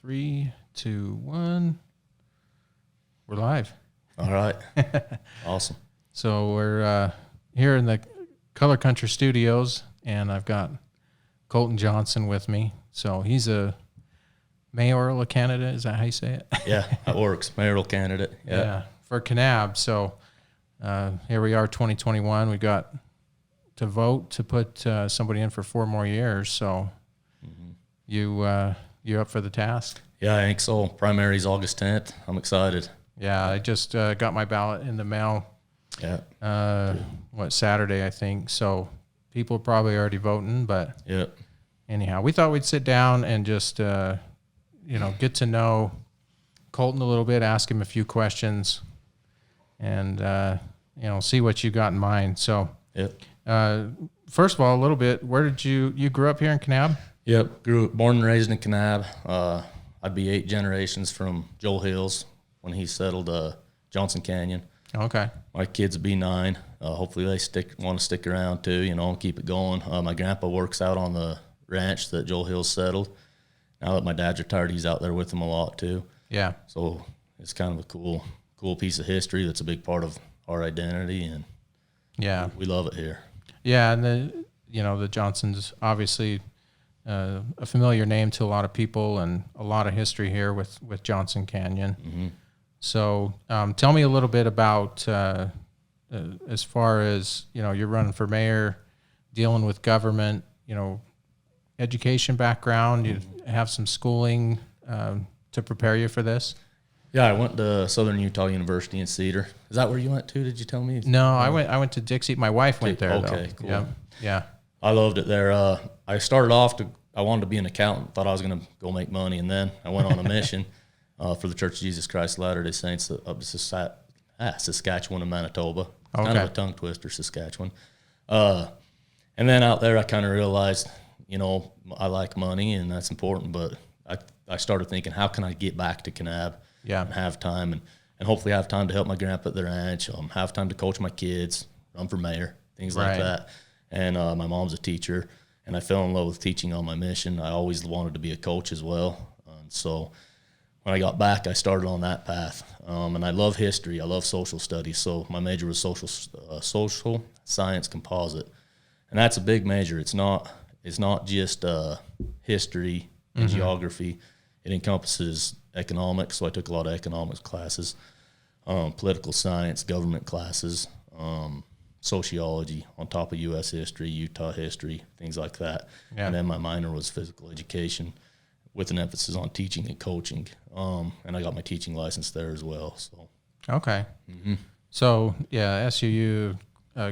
3, 2, 1. We're live. All right. Awesome. So we're here in the Color Country Studios, and I've got Colten Johnson with me. So he's a Mayoral candidate. Is that how you say it? Yeah, that works. Mayoral candidate. Yeah, for Kanab. So here we are, 2021. We got to vote to put somebody in for 4 more years. So you up for the task? Yeah, I think so. Primary's August 10th. I'm excited. Yeah, I just got my ballot in the mail. Yeah. Saturday, I think. So people are probably already voting, but Yeah. anyhow, we thought we'd sit down and just, get to know Colten a little bit, ask him a few questions, and, see what you got in mind. So, first of all, a little bit, where did you grew up here in Kanab? Yep. Born and raised in Kanab. I'd be 8 generations from Joel Hills when he settled Johnson Canyon. Okay. My kids will be 9. Hopefully they want to stick around too, and keep it going. My grandpa works out on the ranch that Joel Hills settled. Now that my dad's retired, he's out there with him a lot too. Yeah. So it's kind of a cool piece of history that's a big part of our identity, and yeah, we love it here. Yeah, and the Johnsons, obviously a familiar name to a lot of people, and a lot of history here with Johnson Canyon. Mm-hmm. So tell me a little bit about as far as, you're running for mayor, dealing with government, education background. You have some schooling to prepare you for this? Yeah, I went to Southern Utah University in Cedar. Is that where you went to? Did you tell me? No, I went to Dixie. My wife went there. Okay, though. cool. Yeah. I loved it there. I started off I wanted to be an accountant. Thought I was going to go make money, and then I went on a mission for the Church of Jesus Christ of Latter-day Saints up to Saskatchewan and Manitoba. Okay. Kind of a tongue twister, Saskatchewan. And then out there, I kind of realized, I like money, and that's important, but I started thinking, how can I get back to Kanab? Yeah. And have time, and hopefully have time to help my grandpa at the ranch, have time to coach my kids, run for mayor, things like that. And my mom's a teacher, and I fell in love with teaching on my mission. I always wanted to be a coach as well. So when I got back, I started on that path. And I love history. I love social studies. So my major was social science composite. And that's a big major. It's not just history and geography. It encompasses economics. So I took a lot of economics classes, political science, government classes, sociology on top of U.S. history, Utah history, things like that. Yeah. And then my minor was physical education with an emphasis on teaching and coaching. And I got my teaching license there as well. So okay. Mm-hmm. So, yeah, SUU,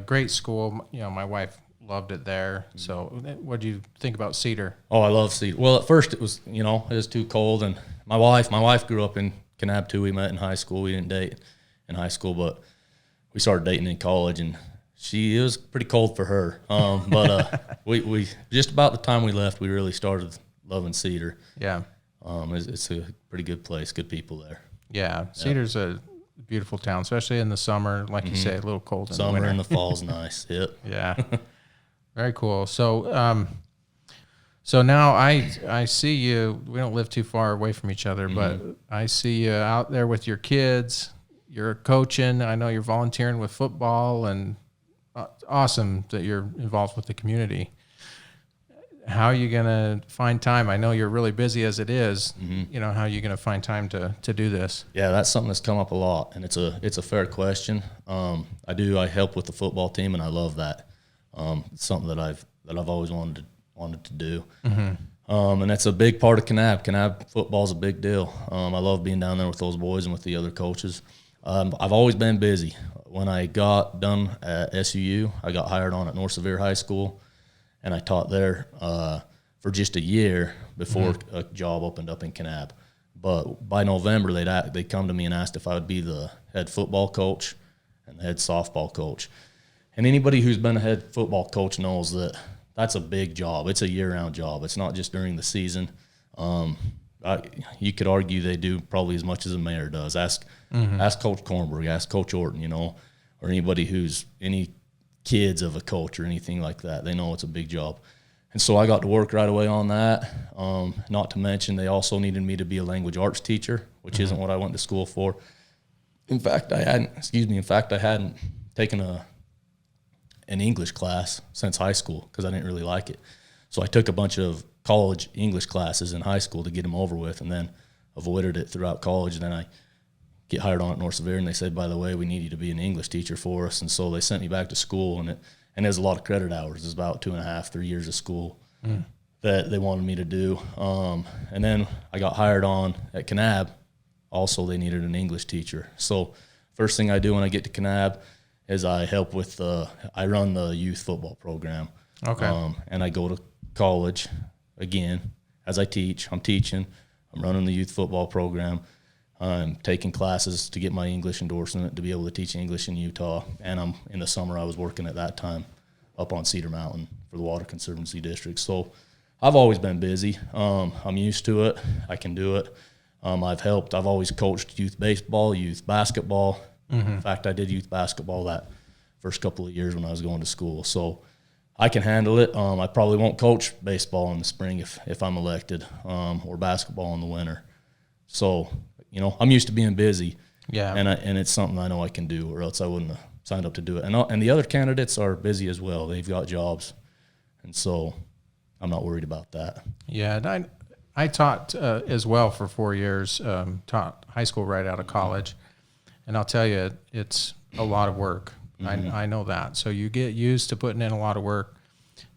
great school. My wife loved it there. Mm-hmm. So what do you think about Cedar? Oh, I love Cedar. Well, at first it was, it was too cold. And my wife grew up in Kanab too. We met in high school. We didn't date in high school, but we started dating in college, and it was pretty cold for her. But we just about the time we left, we really started loving Cedar. Yeah. It's a pretty good place, good people there. Yeah. Cedar's a beautiful town, especially in the summer, like you say, a little cold in the winter. Summer and the fall's nice. Yep. Yeah. Very cool. So so now I see you, we don't live too far away from each other, but I see you out there with your kids. You're coaching. I know you're volunteering with football, and awesome that you're involved with the community. How are you going to find time? I know you're really busy as it is. How are you going to find time to do this? Yeah, that's something that's come up a lot, and it's a fair question. I help with the football team, and I love that. It's something that I've always wanted to do. And that's a big part of Kanab. Kanab football's a big deal. I love being down there with those boys and with the other coaches. I've always been busy. When I got done at SUU, I got hired on at North Sevier High School, and I taught there for just a year before a job opened up in Kanab. But by November, they'd come to me and asked if I would be the head football coach and the head softball coach. And anybody who's been a head football coach knows that that's a big job. It's a year-round job. It's not just during the season. You could argue they do probably as much as a mayor does. Ask Coach Kornberg, ask Coach Orton, or anybody who's any kids of a coach or anything like that. They know it's a big job. And so I got to work right away on that. Not to mention they also needed me to be a language arts teacher, which isn't what I went to school for. In fact, I hadn't taken an English class since high school because I didn't really like it. So I took a bunch of college English classes in high school to get them over with, and then avoided it throughout college. And then I get hired on at North Severe, and they said, by the way, we need you to be an English teacher for us. And so they sent me back to school, and there's a lot of credit hours. It's about 2.5, 3 years of school that they wanted me to do. And then I got hired on at Kanab. Also, they needed an English teacher. So first thing I do when I get to Kanab is I help with I run the youth football program. Okay. And I go to college again as I teach. I'm teaching. I'm running the youth football program. I'm taking classes to get my English endorsement to be able to teach English in Utah. And in the summer I was working at that time up on Cedar Mountain for the Water Conservancy District. So I've always been busy. I'm used to it. I can do it. I've always coached youth baseball, youth basketball. In fact, I did youth basketball that first couple of years when I was going to school. So I can handle it. I probably won't coach baseball in the spring if I'm elected, or basketball in the winter. So, I'm used to being busy. Yeah. And it's something I know I can do, or else I wouldn't have signed up to do it. And the other candidates are busy as well. They've got jobs. And so I'm not worried about that. Yeah. And I taught as well for 4 years, taught high school right out of college. And I'll tell you, it's a lot of work. I know that. So you get used to putting in a lot of work.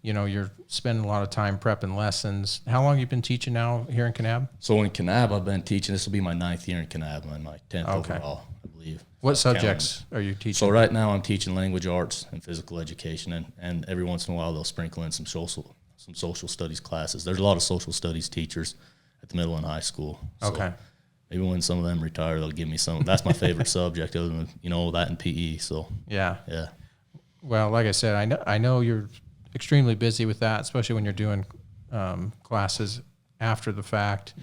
You're spending a lot of time prepping lessons. How long have you been teaching now here in Kanab? So in Kanab, I've been teaching. This will be my 9th year in Kanab and my 10th overall, I believe. What subjects are you teaching? So right now I'm teaching language arts and physical education, and every once in a while they'll sprinkle in some social studies classes. There's a lot of social studies teachers at the middle and high school. So okay. Maybe when some of them retire, they'll give me some. That's my favorite subject, other than that and PE. So yeah. Well, like I said, I know you're extremely busy with that, especially when you're doing classes after the fact.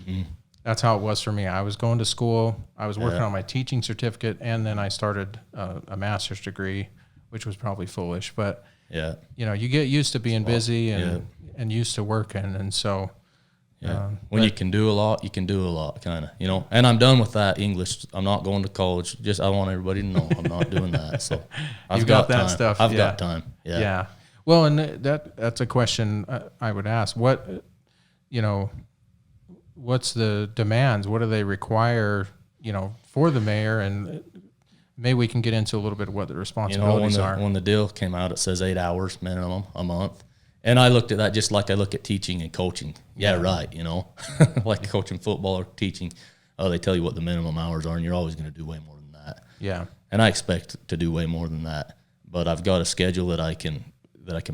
That's how it was for me. I was going to school, I was working on my teaching certificate, and then I started a master's degree, which was probably foolish. But you get used to being busy and used to working, and so. When you can do a lot, you can do a lot, kind of, And I'm done with that English. I'm not going to college. I want everybody to know I'm not doing that. So I've got that time. Stuff. I've got time. Yeah. Well, and that's a question I would ask. What, what's the demands? What do they require, for the mayor? And maybe we can get into a little bit of what the responsibilities are. When the deal came out, it says 8 hours minimum a month. And I looked at that just like I look at teaching and coaching. Yeah, right, like coaching football or teaching. They tell you what the minimum hours are, and you're always going to do way more than that. Yeah. And I expect to do way more than that. But I've got a schedule that I can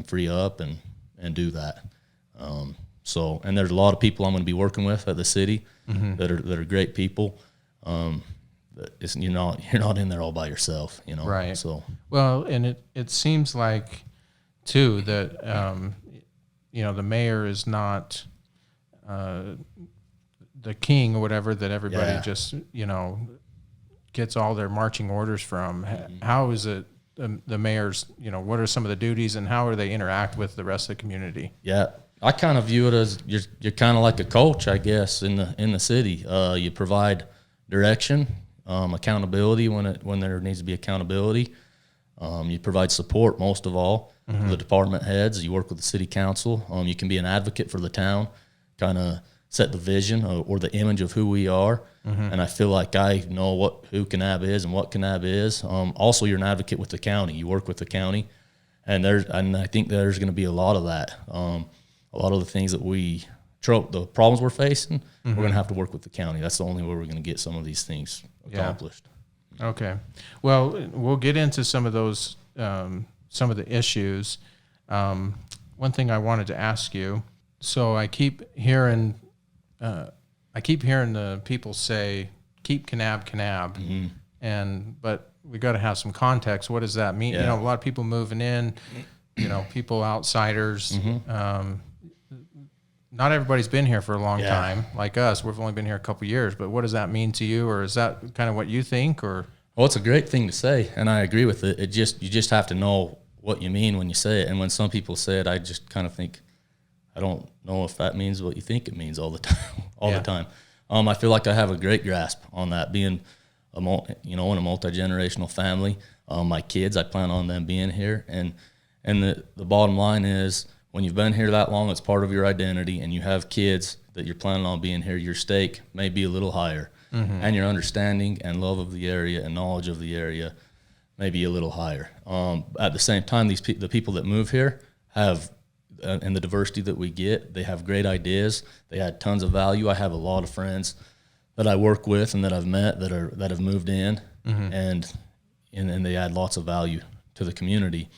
free up and do that. And there's a lot of people I'm going to be working with at the city that are great people. You're not in there all by yourself, Right. So well, and it seems like too that the mayor is not the king or whatever that everybody just gets all their marching orders from. How is it the mayor's, what are some of the duties and how do they interact with the rest of the community? Yeah, I kind of view it as you're kind of like a coach, I guess, in the city. You provide direction, accountability when there needs to be accountability. You provide support most of all. The department heads. You work with the city council. You can be an advocate for the town, kind of set the vision or the image of who we are. And I feel like I know who Kanab is and what Kanab is. Also, you're an advocate with the county. You work with the county, and I think there's going to be a lot of that. A lot of the things that the problems we're facing, we're going to have to work with the county. That's the only way we're going to get some of these things accomplished. Okay. Well, we'll get into some of those. Some of the issues. One thing I wanted to ask you. So I keep hearing the people say, "Keep Kanab," but we got to have some context. What does that mean? A lot of people moving in, people outsiders. Not everybody's been here for a long time, like us. We've only been here a couple years. But what does that mean to you, or is that kind of what you think, or? Well, it's a great thing to say, and I agree with it. You just have to know what you mean when you say it. And when some people say it, I just kind of think, I don't know if that means what you think it means all the time. Yeah. The time. I feel like I have a great grasp on that. Being in a multi-generational family, my kids, I plan on them being here, and the bottom line is, when you've been here that long, it's part of your identity, and you have kids that you're planning on being here, your stake may be a little higher, and your understanding and love of the area and knowledge of the area may be a little higher. At the same time, the people that move here have, and the diversity that we get, they have great ideas. They add tons of value. I have a lot of friends that I work with and that I've met that have moved in, and they add lots of value to the community.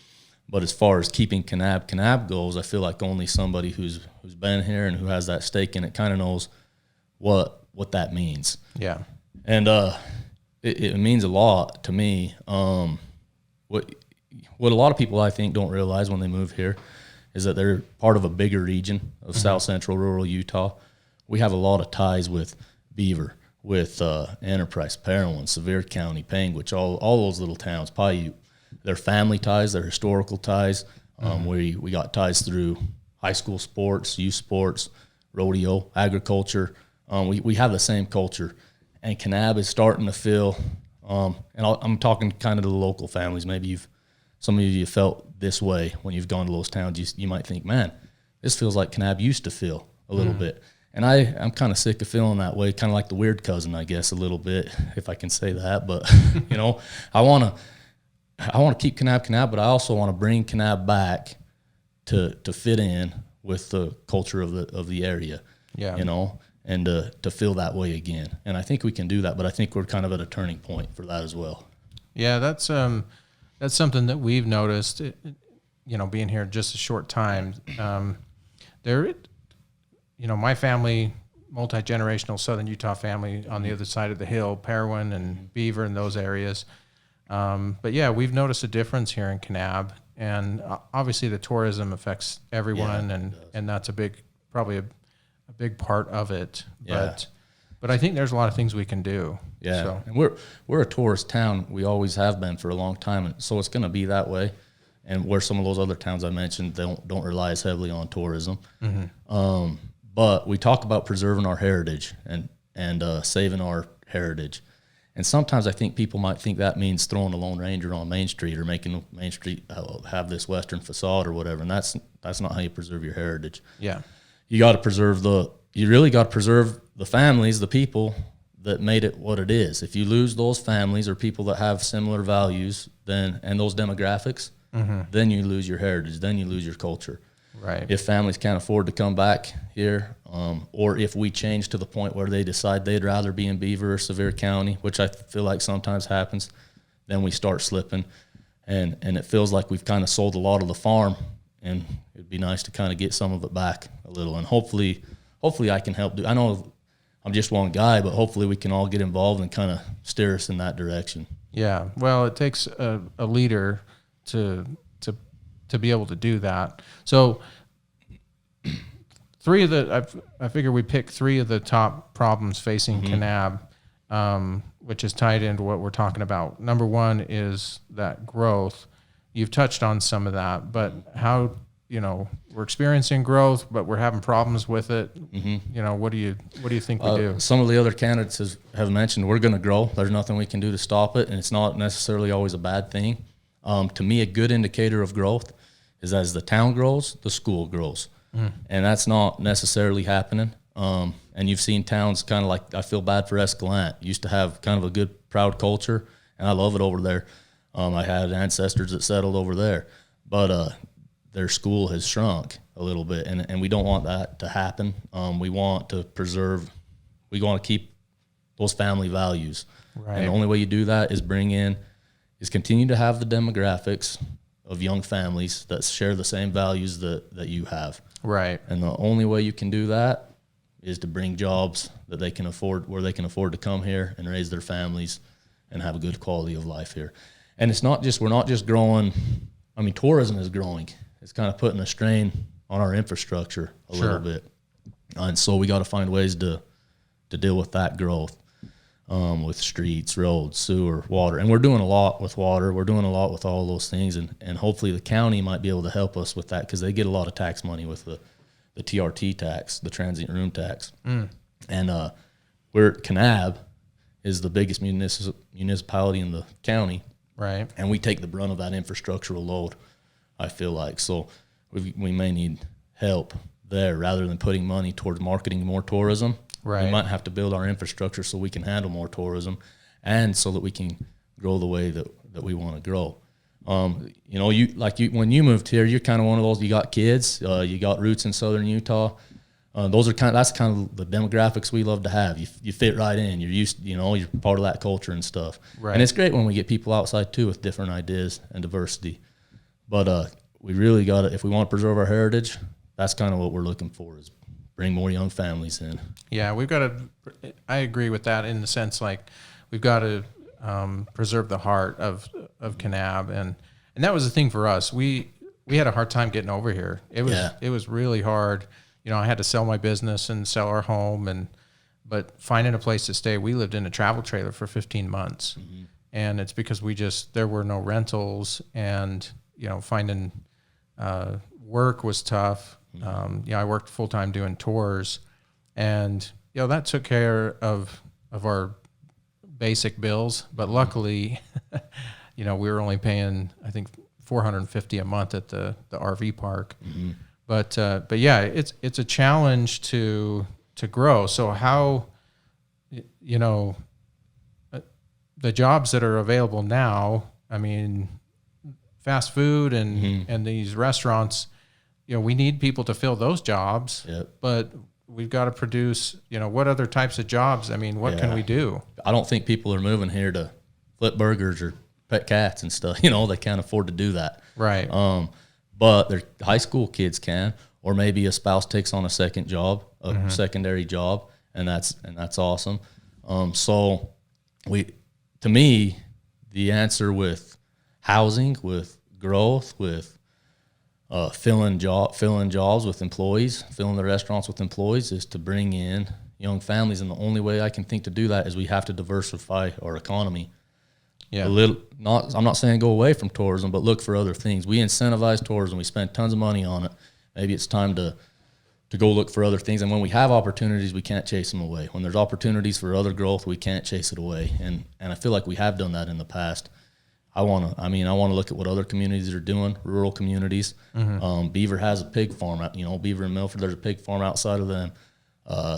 But as far as keeping Kanab goes, I feel like only somebody who's been here and who has that stake in it kind of knows what that means. Yeah. And it means a lot to me. What a lot of people, I think, don't realize when they move here is that they're part of a bigger region of South Central rural Utah. We have a lot of ties with Beaver, with Enterprise, Parowan, Sevier County, Panguitch, all those little towns, Paiute. They're family ties, they're historical ties. We got ties through high school sports, youth sports, rodeo, agriculture. We have the same culture. And Kanab is starting to feel, I'm talking kind of to the local families. Maybe some of you felt this way when you've gone to those towns. You might think, man, this feels like Kanab used to feel a little bit. And I'm kind of sick of feeling that way, kind of like the weird cousin, I guess, a little bit, if I can say that. But, I want to keep Kanab, but I also want to bring Kanab back to fit in with the culture of the area, and to feel that way again. And I think we can do that, but I think we're kind of at a turning point for that as well. Yeah, that's something that we've noticed, being here just a short time. My family, multi-generational Southern Utah family on the other side of the hill, Parowan and Beaver and those areas. But yeah, we've noticed a difference here in Kanab, and obviously the tourism affects everyone, and that's probably a big part of it. Yeah. But I think there's a lot of things we can do. Yeah, so. And we're a tourist town. We always have been for a long time, and so it's going to be that way. And where some of those other towns I mentioned don't rely as heavily on tourism. But we talk about preserving our heritage and saving our heritage. And sometimes I think people might think that means throwing a Lone Ranger on Main Street or making Main Street have this Western facade or whatever. And that's not how you preserve your heritage. Yeah, you got to preserve you really got to preserve the families, the people that made it what it is. If you lose those families or people that have similar values, and those demographics, then you lose your heritage. Then you lose your culture. Right. If families can't afford to come back here, or if we change to the point where they decide they'd rather be in Beaver or Sevier County, which I feel like sometimes happens, then we start slipping, and it feels like we've kind of sold a lot of the farm, and it'd be nice to kind of get some of it back a little. And hopefully I can help I know I'm just one guy, but hopefully we can all get involved and kind of steer us in that direction. Yeah. Well, it takes a leader to be able to do that. So I figure we picked three of the top problems facing Kanab, which is tied into what we're talking about. Number one is that growth. You've touched on some of that, but how, we're experiencing growth, but we're having problems with it. What do you think we do? Some of the other candidates have mentioned we're going to grow. There's nothing we can do to stop it, and it's not necessarily always a bad thing. To me, a good indicator of growth is as the town grows, the school grows. And that's not necessarily happening. And you've seen towns kind of like, I feel bad for Escalante. Used to have kind of a good, proud culture, and I love it over there. I had ancestors that settled over there. But their school has shrunk a little bit, and we don't want that to happen. We want to keep those family values. Right. And the only way you do that is continue to have the demographics of young families that share the same values that you have. Right. And the only way you can do that is to bring jobs that they can afford, where they can afford to come here and raise their families and have a good quality of life here. And we're not just growing. I mean, tourism is growing. It's kind of putting a strain on our infrastructure a little bit. And so we got to find ways to deal with that growth. With streets, roads, sewer, water. And we're doing a lot with water. We're doing a lot with all those things. And hopefully the county might be able to help us with that, because they get a lot of tax money with the the TRT tax, the transient room tax. And we're Kanab is the biggest municipality in the county. Right. And we take the brunt of that infrastructural load, I feel like. So we may need help there rather than putting money towards marketing more tourism. Right. We might have to build our infrastructure so we can handle more tourism and so that we can grow the way that we want to grow. You know, when you moved here, you're kind of one of those, you got kids, you got roots in southern Utah. That's kind of the demographics we love to have. You fit right in. You're used, you know, you're part of that culture and stuff. Right. And it's great when we get people outside too with different ideas and diversity. But we really got to, if we want to preserve our heritage, that's kind of what we're looking for, is bring more young families in. Yeah, we've got to, I agree with that in the sense, like, we've got to preserve the heart of Kanab. And that was the thing for us. We had a hard time getting over here. It was really hard. You know, I had to sell my business and sell our home, but finding a place to stay. We lived in a travel trailer for 15 months, and it's because there were no rentals, and you know, finding work was tough. I worked full time doing tours, and you know, that took care of our basic bills. But luckily, you know, we were only paying, I think, $450 a month at the RV park. But yeah, it's a challenge to grow. So how, you know, the jobs that are available now, I mean, fast food and these restaurants, you know, we need people to fill those jobs. Yep. But we've got to produce, you know, what other types of jobs? I mean, what can we do? I don't think people are moving here to flip burgers or pet cats and stuff. You know, they can't afford to do that. Right. But their high school kids can, or maybe a spouse takes on a second job, a secondary job, and that's awesome. So to me, the answer with housing, with growth, with filling jobs with employees, filling the restaurants with employees, is to bring in young families. And the only way I can think to do that is we have to diversify our economy. Yeah. I'm not saying go away from tourism, but look for other things. We incentivize tourism. We spend tons of money on it. Maybe it's time to go look for other things. And when we have opportunities, we can't chase them away. When there's opportunities for other growth, we can't chase it away. And I feel like we have done that in the past. I want to look at what other communities are doing, rural communities. Beaver has a pig farm. You know, Beaver and Milford, there's a pig farm outside of them.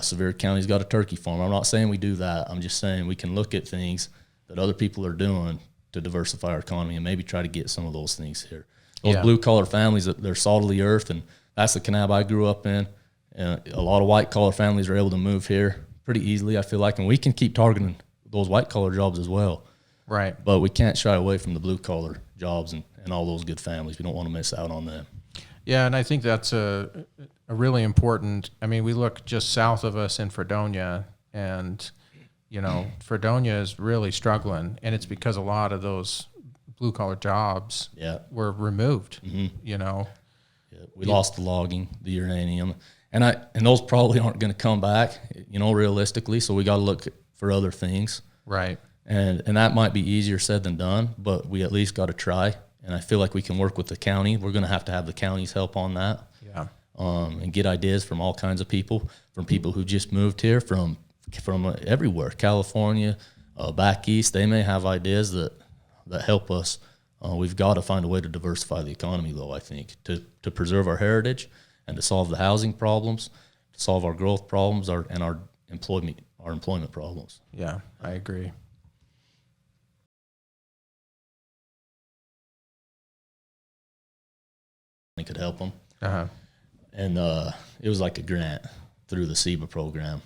Sevier County's got a turkey farm. I'm not saying we do that. I'm just saying we can look at things that other people are doing to diversify our economy and maybe try to get some of those things here. Those blue-collar families, they're salt of the earth, and that's the Kanab I grew up in. A lot of white-collar families are able to move here pretty easily, I feel like, and we can keep targeting those white-collar jobs as well. Right. But we can't shy away from the blue-collar jobs and all those good families. We don't want to miss out on them. Yeah, and I think that's a really important. I mean, we look just south of us in Fredonia, and you know, Fredonia is really struggling, and it's because a lot of those blue collar jobs were removed. You know, we lost the logging, the uranium, and those probably aren't going to come back. You know, realistically, so we got to look for other things. Right. And that might be easier said than done, but we at least got to try. And I feel like we can work with the county. We're going to have the county's help on that. Yeah. And get ideas from all kinds of people, from people who just moved here, from everywhere, California, back east. They may have ideas that help us. We've got to find a way to diversify the economy, though, I think, to preserve our heritage and to solve the housing problems, to solve our growth problems, and our employment problems. Yeah, I agree. Could help them. And it was like a grant through the CEBA program.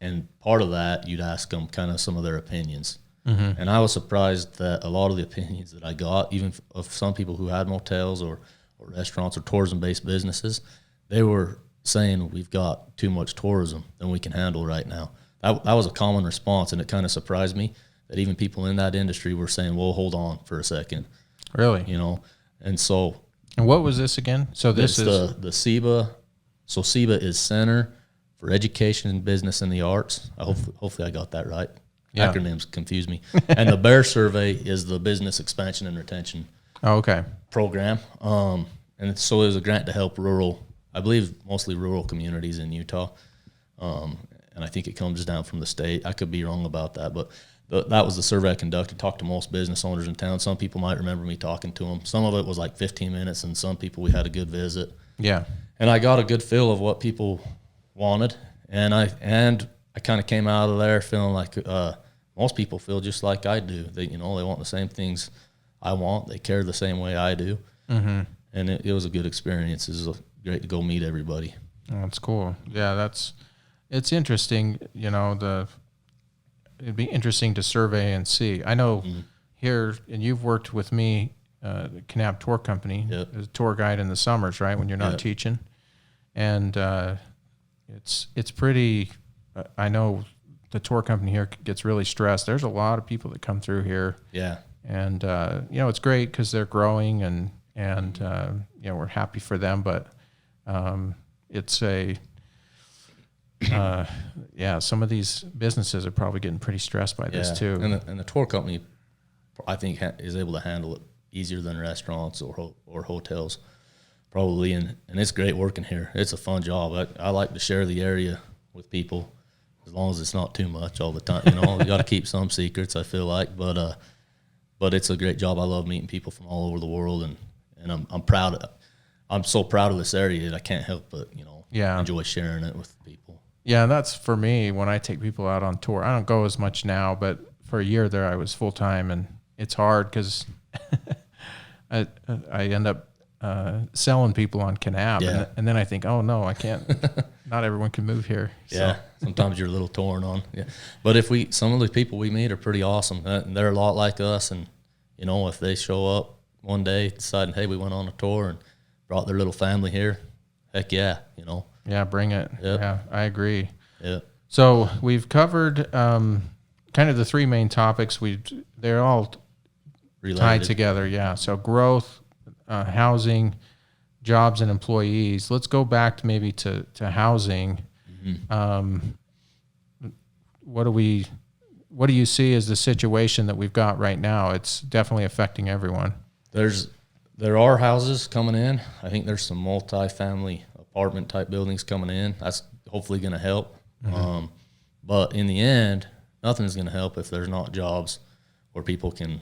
And part of that, you'd ask them kind of some of their opinions. And I was surprised that a lot of the opinions that I got, even of some people who had motels or restaurants or tourism-based businesses, they were saying we've got too much tourism than we can handle right now. That was a common response, and it kind of surprised me that even people in that industry were saying, well, hold on for a second. Really? You know, and so... And what was this again? So this is the CEBA. So CEBA is Center for Education, Business, and the Arts. Hopefully I got that right. Yeah. Acronyms confuse me. And the BEAR survey is the Business Expansion and Retention program. And so it was a grant to help rural I believe mostly rural communities in Utah. And I think it comes down from the state. I could be wrong about that, but that was the survey I conducted. Talked to most business owners in town. Some people might remember me talking to them. Some of it was like 15 minutes, and some people we had a good visit. Yeah. And I got a good feel of what people wanted, and I kind of came out of there feeling like most people feel just like I do. They they want the same things I want. They care the same way I do. Mm-hmm. And it was a good experience. It was great to go meet everybody. Oh, that's cool. Yeah, it's interesting. It'd be interesting to survey and see. I know here, and you've worked with me, the Kanab Tour Company, Yep. as a tour guide in the summers, right, when you're not teaching. And it's pretty, I know the tour company here gets really stressed. There's a lot of people that come through here. Yeah. And, it's great because they're growing and we're happy for them. But it's some of these businesses are probably getting pretty stressed by this too. And the tour company, I think, is able to handle it easier than restaurants or hotels, probably. And it's great working here. It's a fun job. I like to share the area with people, as long as it's not too much all the time. You got to keep some secrets, I feel like. But it's a great job. I love meeting people from all over the world, and I'm proud. I'm so proud of this area that I can't help but enjoy sharing it with people. Yeah, that's for me when I take people out on tour. I don't go as much now, but for a year there I was full time, and it's hard because I end up selling people on Kanab, and then I think, oh no, I can't. Not everyone can move here. Yeah, so. Sometimes you're a little torn on. Yeah, but some of the people we meet are pretty awesome. They're a lot like us, and if they show up one day deciding, hey, we went on a tour and brought their little family here, heck yeah, Yeah, bring it. Yep. Yeah, I agree. Yeah. So we've covered kind of the three main topics. They're all Related. tied together. Yeah. So growth, housing, jobs, and employees. Let's go back to maybe to housing. Mm-hmm. What do you see as the situation that we've got right now? It's definitely affecting everyone. There are houses coming in. I think there's some multi-family apartment type buildings coming in. That's hopefully going to help. Mm-hmm. But in the end, nothing's going to help if there's not jobs where people can,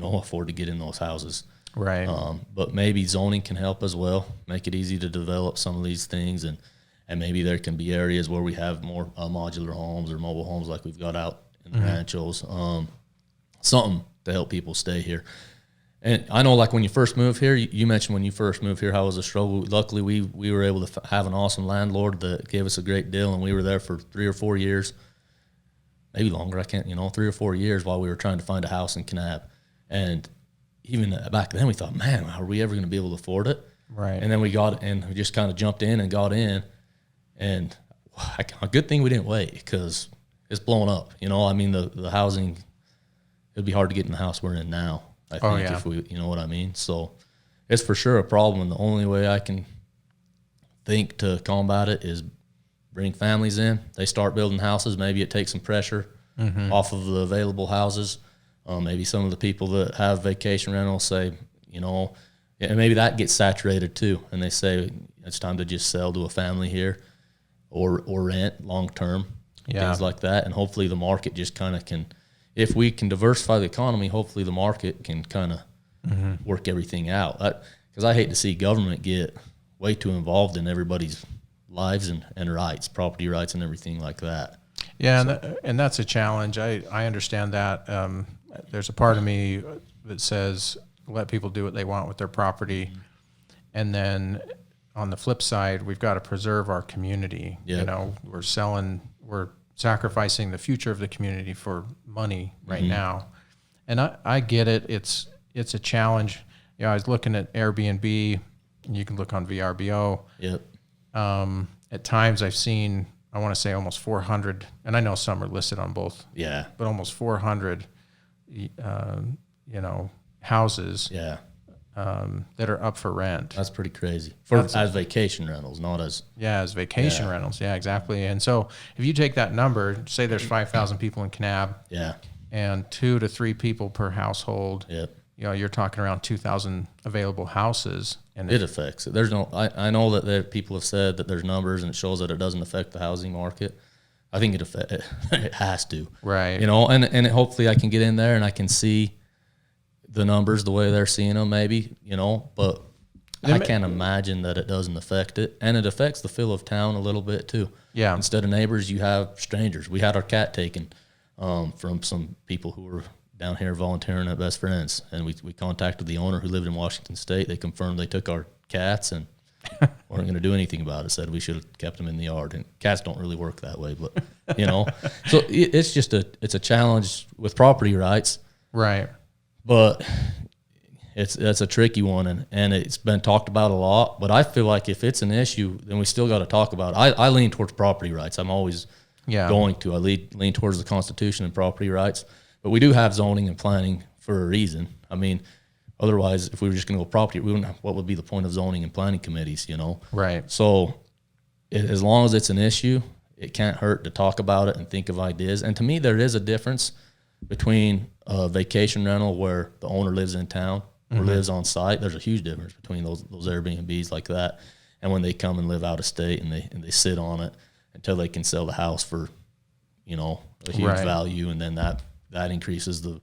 afford to get in those houses. Right. But maybe zoning can help as well, make it easy to develop some of these things. And maybe there can be areas where we have more modular homes or mobile homes like we've got out in the ranchos. Something to help people stay here. And I know, like when you first moved here, you mentioned when you first moved here how it was a struggle. Luckily, we were able to have an awesome landlord that gave us a great deal, and we were there for 3 or 4 years, maybe longer. I can't, 3 or 4 years while we were trying to find a house in Kanab. And even back then, we thought, man, are we ever going to be able to afford it? Right. And then we just kind of jumped in and got in, and a good thing we didn't wait because it's blown up. The housing, it'd be hard to get in the house we're in now. I think if we, you know what I mean? So it's for sure a problem. And the only way I can think to combat it is bring families in. They start building houses. Maybe it takes some pressure off of the available houses. Maybe some of the people that have vacation rentals say, and maybe that gets saturated too. And they say it's time to just sell to a family here or rent long-term, things like that. And hopefully the market just kind of can, if we can diversify the economy, hopefully the market can kind of work everything out. Because I hate to see government get way too involved in everybody's lives and rights, property rights and everything like that. Yeah, and that's a challenge. I understand that. There's a part of me that says let people do what they want with their property. And then on the flip side, we've got to preserve our community. Yep. We're sacrificing the future of the community for money right now. And I get it. It's a challenge. I was looking at Airbnb, and you can look on VRBO. Yep. At times I've seen, I want to say almost 400, and I know some are listed on both. Yeah. But almost 400, houses. Yeah. That are up for rent. That's pretty crazy. As vacation rentals, not as... Yeah, as vacation rentals. Yeah, exactly. And so if you take that number, say there's 5,000 people in Kanab. Yeah. And 2 to 3 people per household. Yep. you're talking around 2,000 available houses, and it affects it. There's no, I know that people have said that there's numbers and it shows that it doesn't affect the housing market. I think it has to, right. And hopefully I can get in there and I can see the numbers the way they're seeing them, maybe, but I can't imagine that it doesn't affect it. And it affects the feel of town a little bit too. Yeah. Instead of neighbors, you have strangers. We had our cat taken from some people who were down here volunteering at Best Friends. And we contacted the owner who lived in Washington State. They confirmed they took our cats and weren't going to do anything about it. Said we should have kept them in the yard. And cats don't really work that way, but, So it's just it's a challenge with property rights. Right. But that's a tricky one, and it's been talked about a lot. But I feel like if it's an issue, then we still got to talk about it. I lean towards property rights. I'm always going to. I lean towards the Constitution and property rights. But we do have zoning and planning for a reason. I mean, otherwise, if we were just going to go property, what would be the point of zoning and planning committees, Right. So as long as it's an issue, it can't hurt to talk about it and think of ideas. And to me, there is a difference between a vacation rental where the owner lives in town or lives on site. There's a huge difference between those Airbnbs like that and when they come and live out of state and they sit on it until they can sell the house for, a huge value, and then that increases the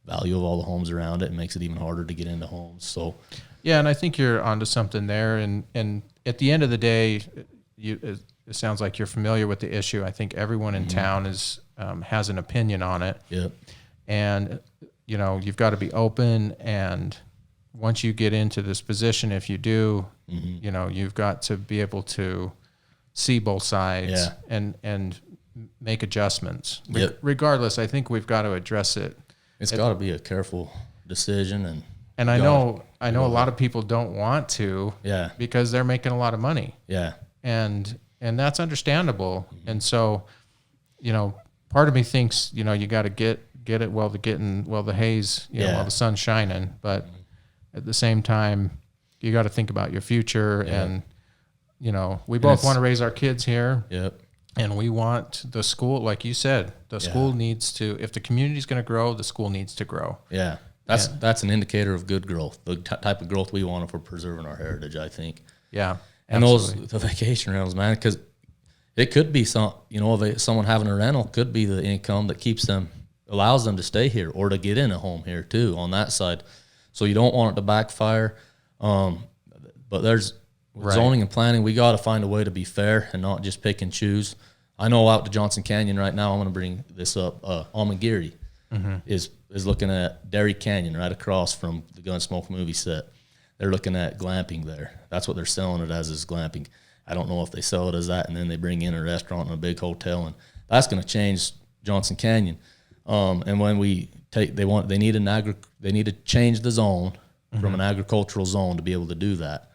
value of all the homes around it and makes it even harder to get into homes. So yeah, and I think you're onto something there. And at the end of the day, it sounds like you're familiar with the issue. I think everyone in town has an opinion on it. Yep. And you've got to be open, and once you get into this position, if you do, you've got to be able to see both sides and make adjustments. Yep. Regardless, I think we've got to address it. It's got to be a careful decision, and I know a lot of people don't want to, because they're making a lot of money, and that's understandable. And so, part of me thinks you got to get it while the haze, while the sun's shining, but at the same time, you got to think about your future, and we both want to raise our kids here. Yep. And we want the school, like you said, the school needs to, if the community's going to grow, the school needs to grow. Yeah. That's an indicator of good growth, the type of growth we want if we're preserving our heritage, I think. Yeah. And the vacation rentals, man, because it could be someone having a rental could be the income that allows them to stay here or to get in a home here too on that side. So you don't want it to backfire. But there's zoning and planning, we got to find a way to be fair and not just pick and choose. I know out to Johnson Canyon right now, I'm going to bring this up. Almagiri is looking at Dairy Canyon right across from the Gunsmoke movie set. They're looking at glamping there. That's what they're selling it as, is glamping. I don't know if they sell it as that and then they bring in a restaurant and a big hotel, and that's going to change Johnson Canyon. And when they need to change the zone from an agricultural zone to be able to do that.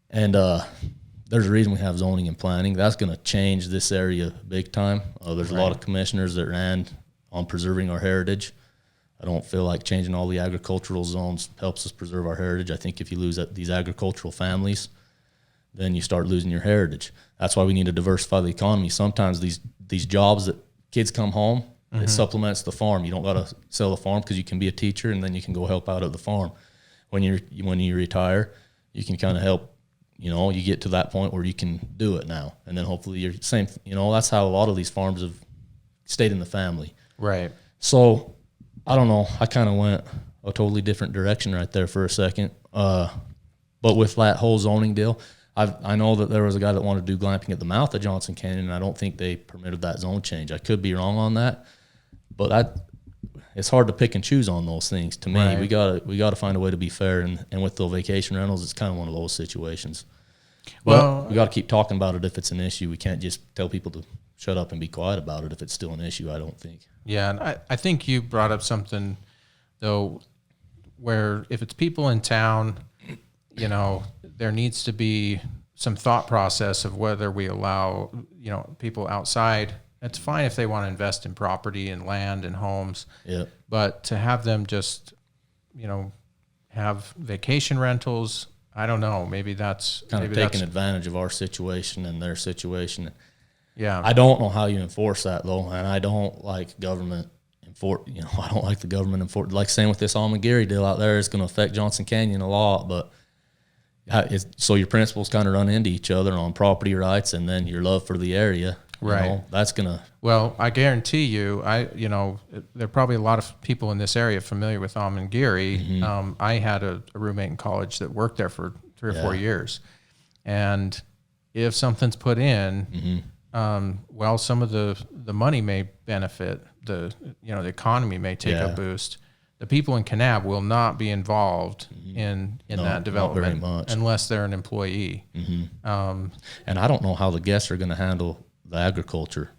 And there's a reason we have zoning and planning. That's going to change this area big time. There's a lot of commissioners that ran on preserving our heritage. I don't feel like changing all the agricultural zones helps us preserve our heritage. I think if you lose these agricultural families, then you start losing your heritage. That's why we need to diversify the economy. Sometimes these jobs that kids come home, it supplements the farm. You don't got to sell the farm because you can be a teacher and then you can go help out at the farm. When you retire, you can kind of help. You get to that point where you can do it now, and then hopefully you're same. That's how a lot of these farms have stayed in the family. Right. So I don't know. I kind of went a totally different direction right there for a second. But with that whole zoning deal, I know that there was a guy that wanted to do glamping at the mouth of Johnson Canyon, and I don't think they permitted that zone change. I could be wrong on that, but it's hard to pick and choose on those things. To me, we gotta find a way to be fair, and with the vacation rentals, it's kind of one of those situations. But we got to keep talking about it if it's an issue. We can't just tell people to shut up and be quiet about it if it's still an issue, I don't think. Yeah, and I think you brought up something, though, where if it's people in town, there needs to be some thought process of whether we allow, people outside. It's fine if they want to invest in property and land and homes. Yeah. But to have them just, have vacation rentals, I don't know. Maybe that's kind of taking advantage of our situation and their situation. Yeah. I don't know how you enforce that though, and I don't like government I don't like the government in Fort. Like saying with this Almond Gary deal out there, it's going to affect Johnson Canyon a lot. But so your principles kind of run into each other on property rights, and then your love for the area. Right. That's gonna. Well, I guarantee you, there are probably a lot of people in this area familiar with Almond Gary. Mm-hmm. I had a roommate in college that worked there for 3 or 4 years, and if something's put in, well, some of the money may benefit the economy may take a boost. The people in Kanab will not be involved in that development not very much. Unless they're an employee. And I don't know how the guests are going to handle the agriculture.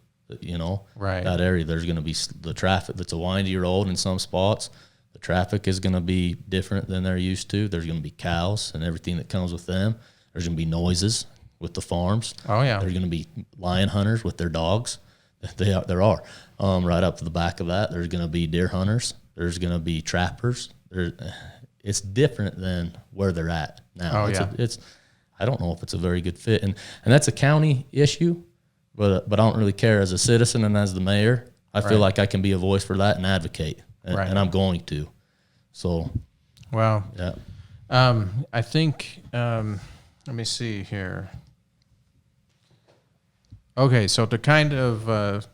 Right. That area, there's going to be the traffic that's a windy road in some spots. The traffic is going to be different than they're used to. There's going to be cows and everything that comes with them. There's going to be noises with the farms. Oh yeah. There's going to be lion hunters with their dogs. There are. Right up to the back of that, there's going to be deer hunters. There's going to be trappers. It's different than where they're at now. Oh, I don't know if it's a very good fit, and that's a county issue, but I don't really care as a citizen and as the mayor. I feel like I can be a voice for that and advocate, and I'm going to. So, well, yeah. I think. Let me see here. Okay, so to kind of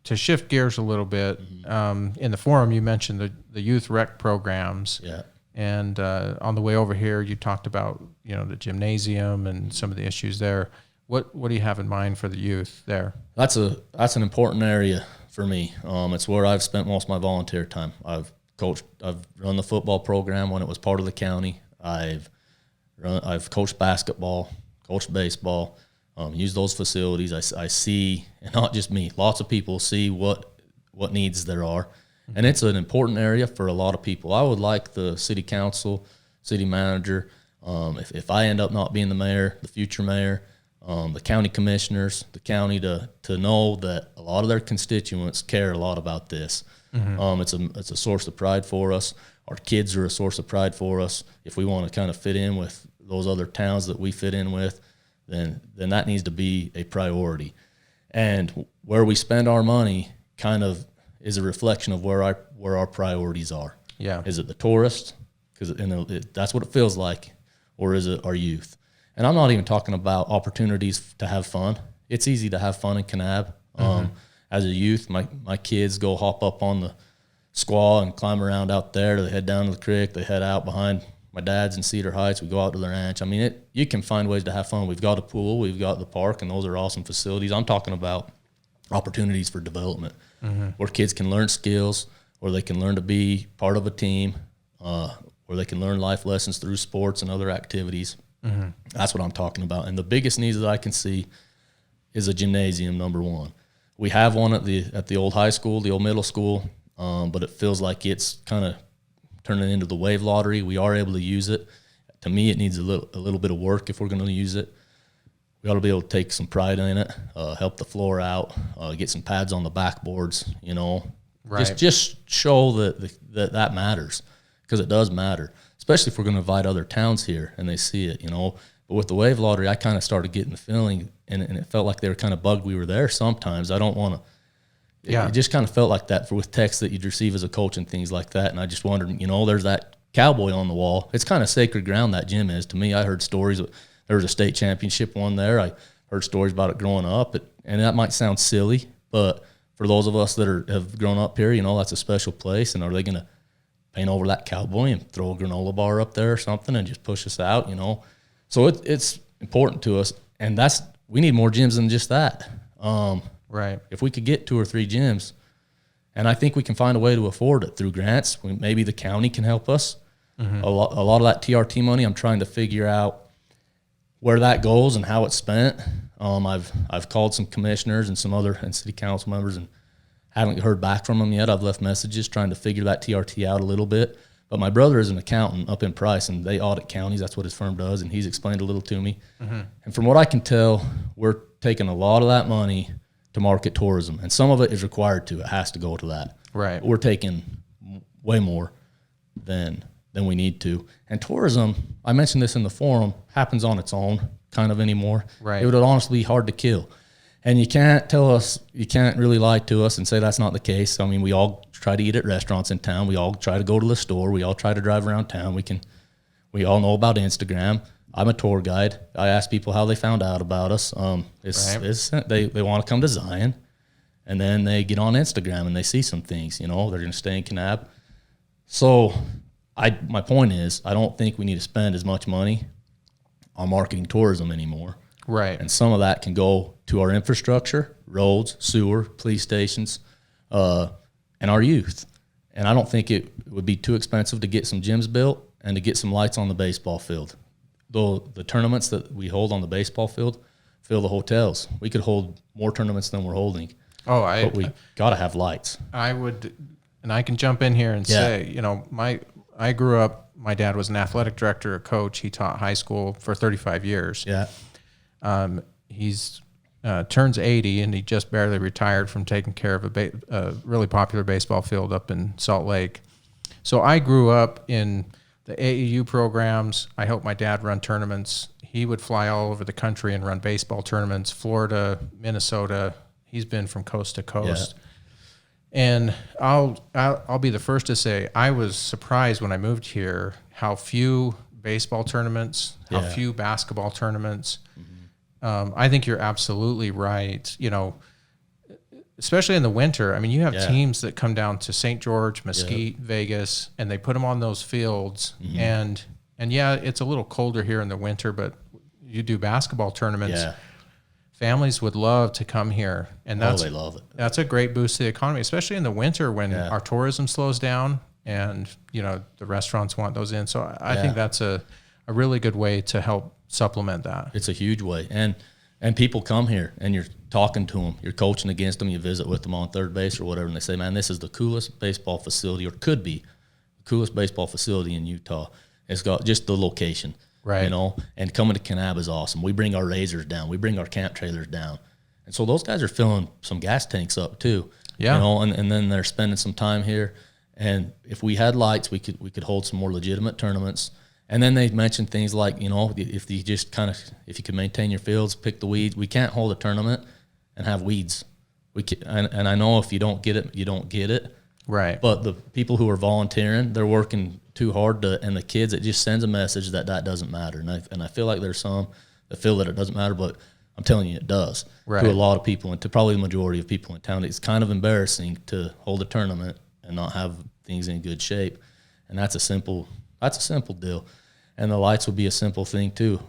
to shift gears a little bit, in the forum you mentioned the youth rec programs. Yeah. And on the way over here, you talked about the gymnasium and some of the issues there. What do you have in mind for the youth there? That's an important area for me. It's where I've spent most of my volunteer time. I've run the football program when it was part of the county. I've coached basketball, coached baseball. Use those facilities. I see, and not just me, lots of people see what needs there are. And it's an important area for a lot of people. I would like the city council, city manager, if I end up not being the mayor, the future mayor, the county commissioners, the county to know that a lot of their constituents care a lot about this. It's a source of pride for us. Our kids are a source of pride for us. If we want to kind of fit in with those other towns that we fit in with, then that needs to be a priority. And where we spend our money kind of is a reflection of where our priorities are. Yeah. Is it the tourist? Because that's what it feels like. Or is it our youth? And I'm not even talking about opportunities to have fun. It's easy to have fun in Kanab. As a youth, my kids go hop up on the squaw and climb around out there. They head down to the creek. They head out behind my dad's in Cedar Heights. We go out to the ranch. I mean, you can find ways to have fun. We've got a pool. We've got the park, and those are awesome facilities. I'm talking about opportunities for development where kids can learn skills, where they can learn to be part of a team, where they can learn life lessons through sports and other activities. That's what I'm talking about. And the biggest needs that I can see is a gymnasium, number one. We have one at the old high school, the old middle school, but it feels like it's kind of turning into the wave lottery. We are able to use it. To me, it needs a little bit of work if we're going to use it. We ought to be able to take some pride in it, help the floor out, get some pads on the backboards, Right. Just show that matters, because it does matter, especially if we're going to invite other towns here and they see it, But with the wave lottery, I kind of started getting the feeling, and it felt like they were kind of bugged we were there sometimes. I don't want to. It just kind of felt like that with texts that you'd receive as a coach and things like that. And I just wondered, there's that cowboy on the wall. It's kind of sacred ground, that gym is. To me, I heard stories. There was a state championship one there. I heard stories about it growing up. And that might sound silly, but for those of us that have grown up here, that's a special place. And are they going to paint over that cowboy and throw a granola bar up there or something and just push us out, So it's important to us. And we need more gyms than just that. Right. If we could get 2 or 3 gyms, and I think we can find a way to afford it through grants. Maybe the county can help us. A lot of that TRT money, I'm trying to figure out where that goes and how it's spent. I've called some commissioners and and city council members and haven't heard back from them yet. I've left messages trying to figure that TRT out a little bit. But my brother is an accountant up in Price, and they audit counties. That's what his firm does, and he's explained a little to me. And from what I can tell, we're taking a lot of that money to market tourism, and some of it is required to. It has to go to that. Right. We're taking way more than we need to. And tourism, I mentioned this in the forum, happens on its own kind of anymore. Right. It would honestly be hard to kill. And you can't really lie to us and say that's not the case. I mean, we all try to eat at restaurants in town. We all try to go to the store. We all try to drive around town. We all know about Instagram. I'm a tour guide. I ask people how they found out about us. They want to come to Zion, and then they get on Instagram and they see some things. They're going to stay in Kanab. So my point is, I don't think we need to spend as much money on marketing tourism anymore. Right. And some of that can go to our infrastructure, roads, sewer, police stations, and our youth. And I don't think it would be too expensive to get some gyms built and to get some lights on the baseball field. Though the tournaments that we hold on the baseball field fill the hotels. We could hold more tournaments than we're holding. But we got to have lights. I would, and I can jump in here and say, I grew up, my dad was an athletic director, a coach. He taught high school for 35 years. Yeah. He's turns 80, and he just barely retired from taking care of a really popular baseball field up in Salt Lake. So I grew up in the AAU programs. I helped my dad run tournaments. He would fly all over the country and run baseball tournaments, Florida, Minnesota. He's been from coast to coast. Yeah. And I'll be the first to say I was surprised when I moved here how few baseball tournaments, how few basketball tournaments. Mm-hmm. I think you're absolutely right. Especially in the winter. I mean, you have teams that come down to St. George, Mesquite, Vegas, and they put them on those fields. Mm-hmm. And it's a little colder here in the winter, but you do basketball tournaments. Yeah. Families would love to come here, and they love it. That's a great boost to the economy, especially in the winter when our tourism slows down and the restaurants want those in. So I think that's a really good way to help supplement that. It's a huge way, and people come here, and you're talking to them, you're coaching against them, you visit with them on third base or whatever, and they say, "Man, this is the coolest baseball facility, or could be the coolest baseball facility in Utah. It's got just the location." Right. And coming to Kanab is awesome. We bring our razors down. We bring our camp trailers down. And so those guys are filling some gas tanks up too. Yeah. And then they're spending some time here. And if we had lights, we could hold some more legitimate tournaments. And then they mentioned things like, if you can maintain your fields, pick the weeds. We can't hold a tournament and have weeds. And I know if you don't get it, you don't get it. Right. But the people who are volunteering, they're working too hard and the kids, it just sends a message that doesn't matter. And I feel like there's some that feel that it doesn't matter, but I'm telling you it does. Right. To a lot of people, and to probably the majority of people in town. It's kind of embarrassing to hold a tournament and not have things in good shape. And that's a simple deal. And the lights would be a simple thing too.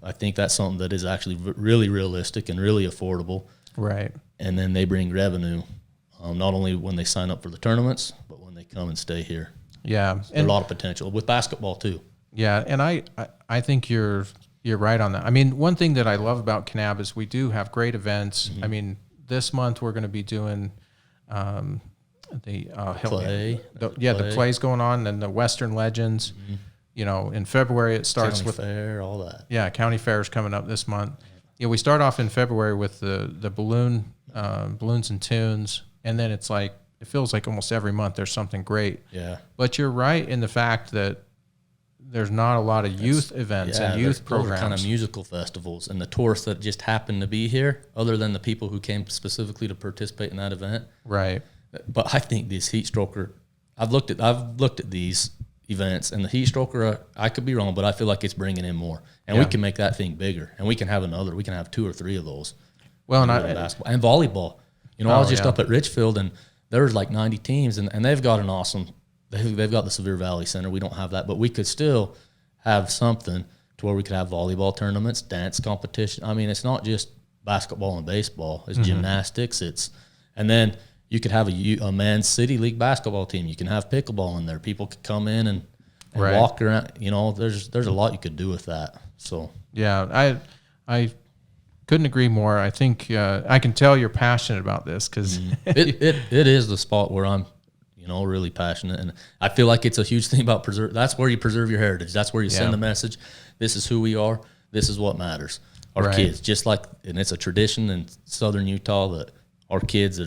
I think that's something that is actually really realistic and really affordable. Right. And then they bring revenue, not only when they sign up for the tournaments, but when they come and stay here. Yeah. There's a lot of potential with basketball too. Yeah. And I think you're right on that. I mean, one thing that I love about Kanab is we do have great events. Mm-hmm. I mean, this month we're going to be doing the plays going on, and the Western Legends. Mm-hmm. In February it starts County Fair, all that. Yeah, County Fair is coming up this month. Yeah, we start off in February with the balloons and tunes, and then it feels like almost every month there's something great. Yeah. But you're right in the fact that there's not a lot of youth events and youth programs. Those are kind of musical festivals, and the tourists that just happen to be here, other than the people who came specifically to participate in that event. Right. But I think this heat stroker, I've looked at these events, and the heat stroker, I could be wrong, but I feel like it's bringing in more, and we can make that thing bigger, and we can have 2 or 3 of those. Well, basketball and volleyball. I was just up at Richfield, and there's like 90 teams, and they've got they've got the Sevier Valley Center. We don't have that, but we could still have something to where we could have volleyball tournaments, dance competition. I mean, it's not just basketball and baseball. It's gymnastics. And then you could have a men's city league basketball team. You can have pickleball in there. People could come in and walk around. There's a lot you could do with that. So yeah, I couldn't agree more. I think I can tell you're passionate about this because it is the spot where I'm, really passionate, and I feel like it's a huge thing about preserve. That's where you preserve your heritage. That's where you send the message. This is who we are. This is what matters. Our kids, and it's a tradition in southern Utah that our kids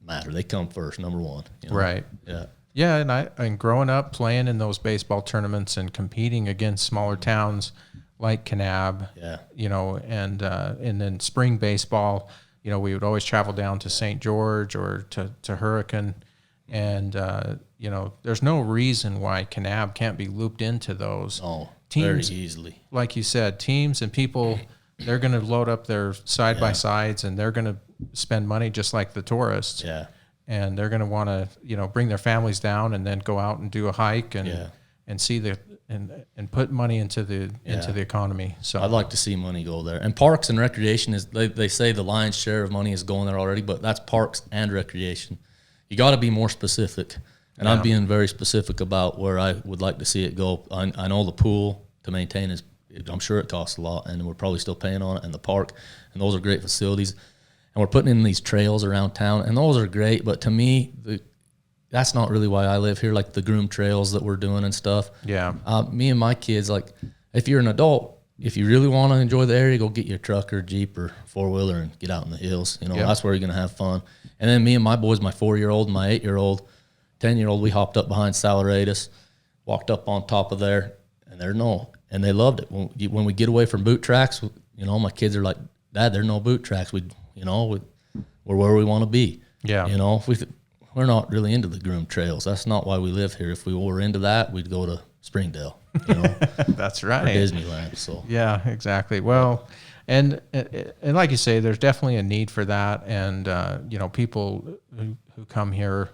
matter. They come first, number one. Right. Yeah. Yeah, and growing up playing in those baseball tournaments and competing against smaller towns like Kanab, and then spring baseball. we would always travel down to St. George or to Hurricane. And, there's no reason why Kanab can't be looped into those teams. Very easily. Like you said, teams and people, they're going to load up their side-by-sides and they're going to spend money just like the tourists. Yeah. And they're going to want to, bring their families down and then go out and do a hike and see and put money into the economy. So I'd like to see money go there. And parks and recreation they say the lion's share of money is going there already, but that's parks and recreation. You got to be more specific. And I'm being very specific about where I would like to see it go. I know the pool to maintain I'm sure it costs a lot, and we're probably still paying on it, and the park, and those are great facilities. And we're putting in these trails around town, and those are great, but to me, that's not really why I live here, like the groomed trails that we're doing and stuff. Yeah. Me and my kids, like, if you're an adult, if you really want to enjoy the area, go get your truck or Jeep or four-wheeler and get out in the hills. That's where you're going to have fun. And then me and my boys, my 4-year-old and my 8-year-old, 10-year-old, we hopped up behind Saleratus, walked up on top of there, and they loved it. When we get away from boot tracks, my kids are like, Dad, there are no boot tracks. We're where we want to be. Yeah. We're not really into the groomed trails. That's not why we live here. If we were into that, we'd go to Springdale. That's right. Or Disneyland. So yeah, exactly. Well, and like you say, there's definitely a need for that. And people who come here,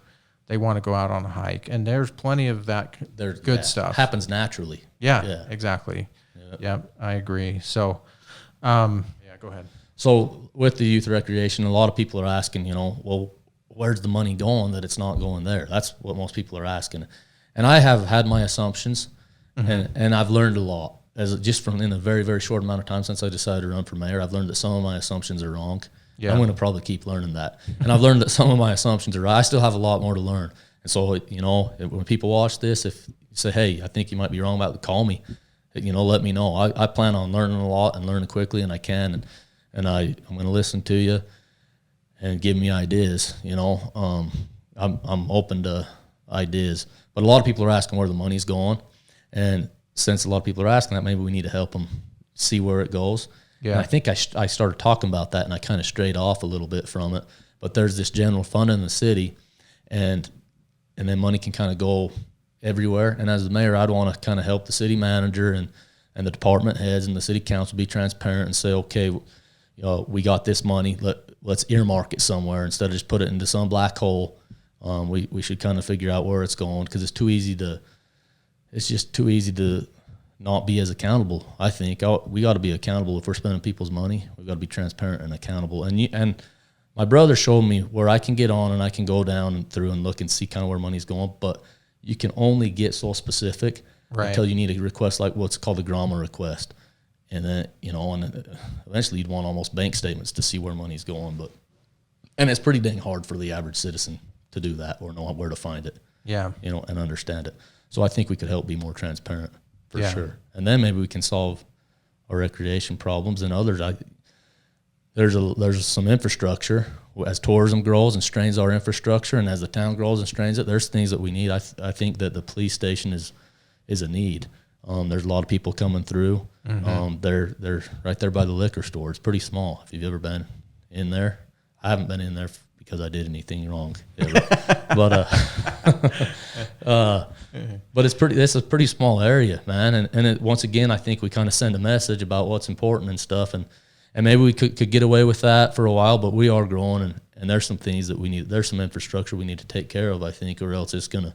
they want to go out on a hike, and there's plenty of that good stuff. Happens naturally. Yeah. Exactly. Yeah, I agree. So, go ahead. So with the youth recreation, a lot of people are asking, well, where's the money going that it's not going there? That's what most people are asking. And I have had my assumptions, and I've learned a lot. In a very, very short amount of time since I decided to run for mayor, I've learned that some of my assumptions are wrong. Yeah. I'm going to probably keep learning that. And I've learned that some of my assumptions are right. I still have a lot more to learn. And so, when people watch this, if you say, hey, I think you might be wrong about it, call me. Let me know. I plan on learning a lot and learning quickly, and I can. And I'm going to listen to you and give me ideas. I'm open to ideas. But a lot of people are asking where the money's going. And since a lot of people are asking that, maybe we need to help them see where it goes. Yeah. And I think I started talking about that, and I kind of strayed off a little bit from it. But there's this general fund in the city, and then money can kind of go everywhere. And as the mayor, I'd want to kind of help the city manager and the department heads and the city council be transparent and say, okay, we got this money. Let's earmark it somewhere instead of just put it into some black hole. We should kind of figure out where it's going, because it's just too easy to not be as accountable. I think we got to be accountable if we're spending people's money. We got to be transparent and accountable. And my brother showed me where I can get on and I can go down and through and look and see kind of where money's going. But you can only get so specific until you need a request like what's called a gromma request. And then, and eventually you'd want almost bank statements to see where money's going. And it's pretty dang hard for the average citizen to do that or know where to find it. Yeah. And understand it. So I think we could help be more transparent for sure. And then maybe we can solve our recreation problems and others. There's some infrastructure. As tourism grows and strains our infrastructure, and as the town grows and strains it, there's things that we need. I think that the police station is a need. There's a lot of people coming through. Mm-hmm. They're right there by the liquor store. It's pretty small. If you've ever been in there, I haven't been in there because I did anything wrong. But it's a pretty small area, man. And once again, I think we kind of send a message about what's important and stuff. And maybe we could get away with that for a while, but we are growing, and there's some things that we need. There's some infrastructure we need to take care of, I think, or else it's going to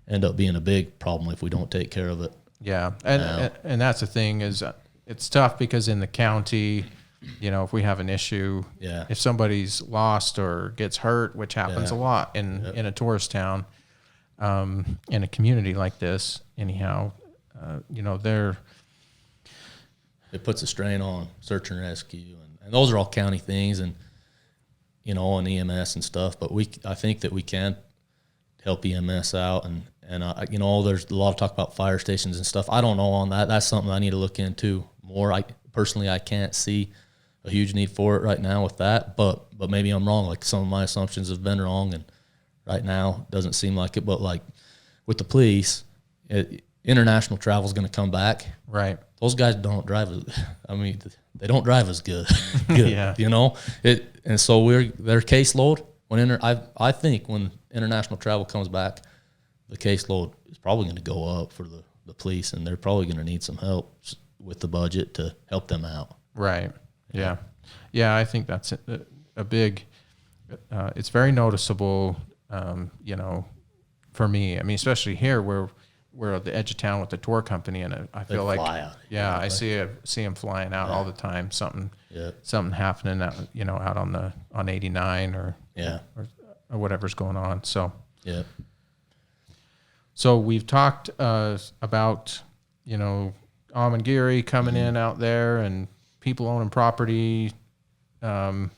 end up being a big problem if we don't take care of it. Yeah, and that's the thing is it's tough because in the county, if we have an issue, if somebody's lost or gets hurt, which happens a lot in a tourist town, in a community like this, anyhow, it puts a strain on search and rescue, and those are all county things, and and EMS and stuff. But I think that we can help EMS out, and there's a lot of talk about fire stations and stuff. I don't know on that. That's something I need to look into more. I can't see a huge need for it right now with that, but maybe I'm wrong. Like some of my assumptions have been wrong, and right now it doesn't seem like it. But like with the police, international travel is going to come back. Right. Those guys don't drive. They don't drive as good. Yeah. You know it, and so their caseload I think when international travel comes back, the caseload is probably going to go up for the police, and they're probably going to need some help with the budget to help them out. Right. Yeah. Yeah. I think that's a big. It's very noticeable. You know, for me. I mean, especially here where we're at the edge of town with the tour company, and I feel like, yeah, I see them flying out all the time. Something happening out, you know, out on 89 or whatever's going on. So So we've talked about, you know, Amangiri coming in out there and people owning property. A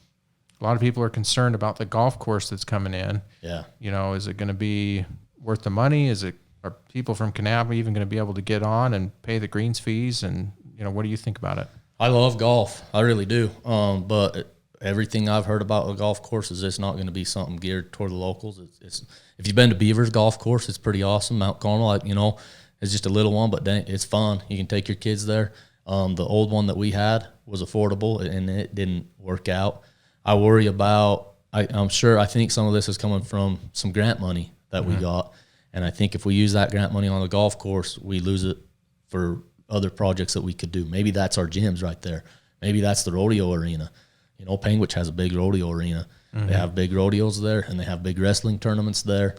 lot of people are concerned about the golf course that's coming in. Yeah. You know, is it going to be worth the money? Are people from Kanab even going to be able to get on and pay the greens fees? And, you know, what do you think about it? I love golf. I really do. But everything I've heard about a golf course is it's not going to be something geared toward the locals. It's if you've been to Beaver's golf course, it's pretty awesome. Mount Carmel, you know, it's just a little one, but dang, it's fun. You can take your kids there. The old one that we had was affordable, and it didn't work out. I worry about, I think some of this is coming from some grant money that we got. And I think if we use that grant money on the golf course, we lose it for other projects that we could do. Maybe that's our gyms right there. Maybe that's the rodeo arena. You know, Panguitch has a big rodeo arena. They have big rodeos there, and they have big wrestling tournaments there,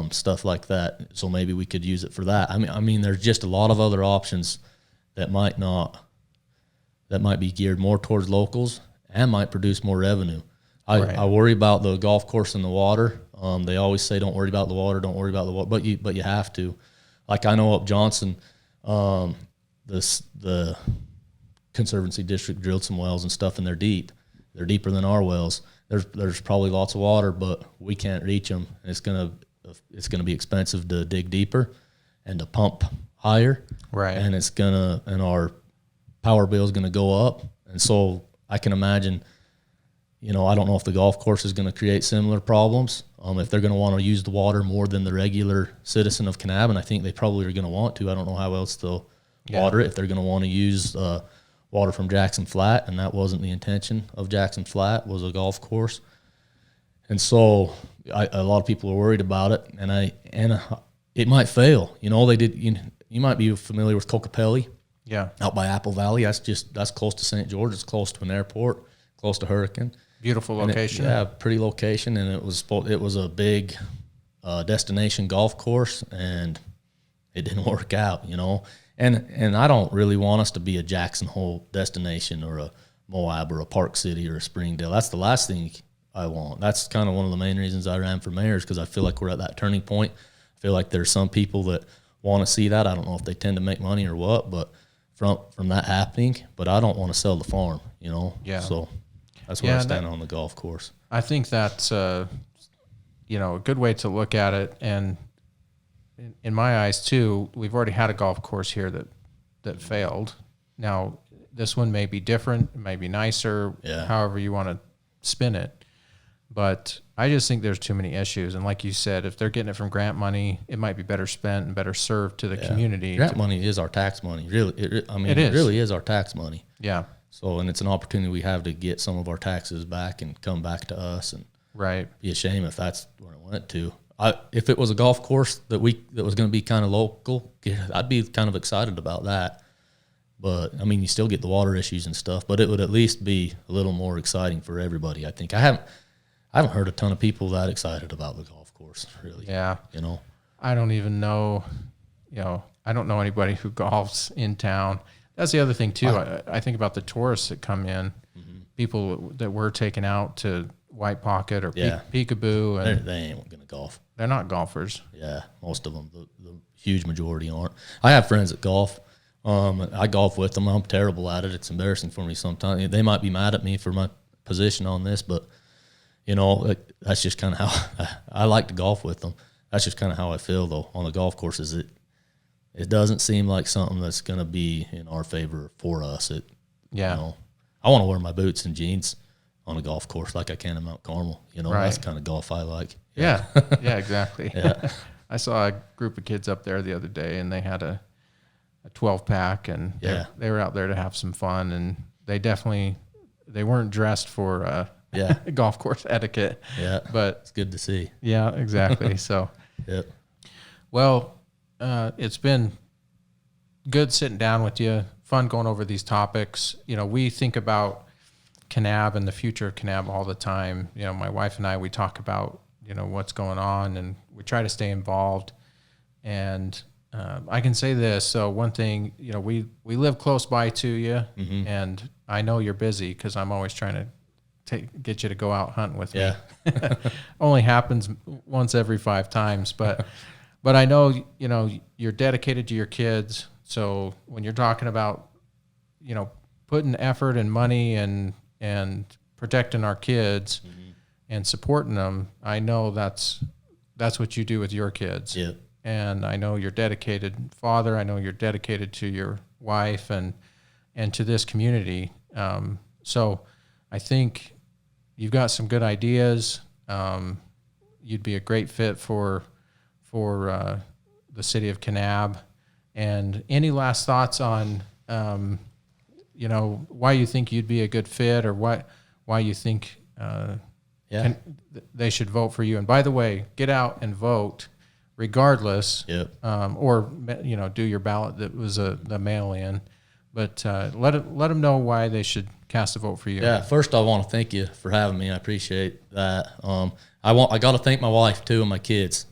stuff like that. So maybe we could use it for that. I mean, there's just a lot of other options that might be geared more towards locals and might produce more revenue. I worry about the golf course in the water. They always say, don't worry about the water, but you have to. Like I know up Johnson, the Conservancy District drilled some wells and stuff, and they're deep. They're deeper than our wells. There's probably lots of water, but we can't reach them. And it's gonna be expensive to dig deeper and to pump higher. Right. And and our power bill is gonna go up. And so I can imagine, you know, I don't know if the golf course is going to create similar problems. If they're going to want to use the water more than the regular citizen of Kanab, and I think they probably are going to want to. I don't know how else they'll water it. If they're going to want to use water from Jackson Flat, and that wasn't the intention of Jackson Flat, was a golf course. And so a lot of people are worried about it, and it might fail. You know, they did. You might be familiar with Kokopelli. Yeah. Out by Apple Valley. That's close to St. George. It's close to an airport, close to Hurricane. Beautiful location. Pretty location, and it was a big destination golf course, and it didn't work out, you know. And I don't really want us to be a Jackson Hole destination or a Moab or a Park City or a Springdale. That's the last thing I want. That's kind of one of the main reasons I ran for mayor, is because I feel like we're at that turning point. I feel like there's some people that want to see that. I don't know if they tend to make money or what, but from that happening, but I don't want to sell the farm, you know. Yeah. So that's where I stand on the golf course. I think that's you know, a good way to look at it. And in my eyes too, we've already had a golf course here that failed. Now this one may be different, it may be nicer, however you want to spin it. But I just think there's too many issues. And like you said, if they're getting it from grant money, it might be better spent and better served to the community. Grant money is our tax money. Really, it really is our tax money. Yeah. So, and it's an opportunity we have to get some of our taxes back and come back to us, and be a shame if that's where it went to. If it was a golf course that was going to be kind of local, I'd be kind of excited about that. But I mean, you still get the water issues and stuff, but it would at least be a little more exciting for everybody. I think I haven't heard a ton of people that excited about the golf course, really. Yeah. You know, I don't even know, you know, I don't know anybody who golfs in town. That's the other thing too. I think about the tourists that come in, people that we're taking out to White Pocket or Peekaboo, and they ain't going to golf. They're not golfers. Yeah, most of them, the huge majority aren't. I have friends that golf. I golf with them. I'm terrible at it. It's embarrassing for me sometimes. They might be mad at me for my position on this, but you know, that's just kind of how I like to golf with them. That's just kind of how I feel though on the golf courses. It doesn't seem like something that's going to be in our favor for us. You know, I want to wear my boots and jeans on a golf course like I can in Mount Carmel. You know, that's the kind of golf I like. Yeah, yeah, exactly. I saw a group of kids up there the other day, and they had a 12-pack, and they were out there to have some fun, and they weren't dressed for golf course etiquette. Yeah, but it's good to see. Yeah, exactly. So, yep. Well, it's been good sitting down with you. Fun going over these topics. We think about Kanab and the future of Kanab all the time. My wife and I, we talk about what's going on, and we try to stay involved. And I can say this. So one thing, we live close by to you, and I know you're busy because I'm always trying to get you to go out hunting with me. Only happens once every 5 times, but I know you're dedicated to your kids. So when you're talking about putting effort and money and protecting our kids and supporting them, I know that's what you do with your kids. Yeah. And I know you're dedicated father. I know you're dedicated to your wife and to this community. So I think you've got some good ideas. You'd be a great fit for the city of Kanab. And any last thoughts on, why you think you'd be a good fit, or why you think they should vote for you? And by the way, get out and vote regardless. Yep. Or do your ballot that was the mail-in. But let them know why they should cast a vote for you. Yeah. First, I want to thank you for having me. I appreciate that. I got to thank my wife too and my kids.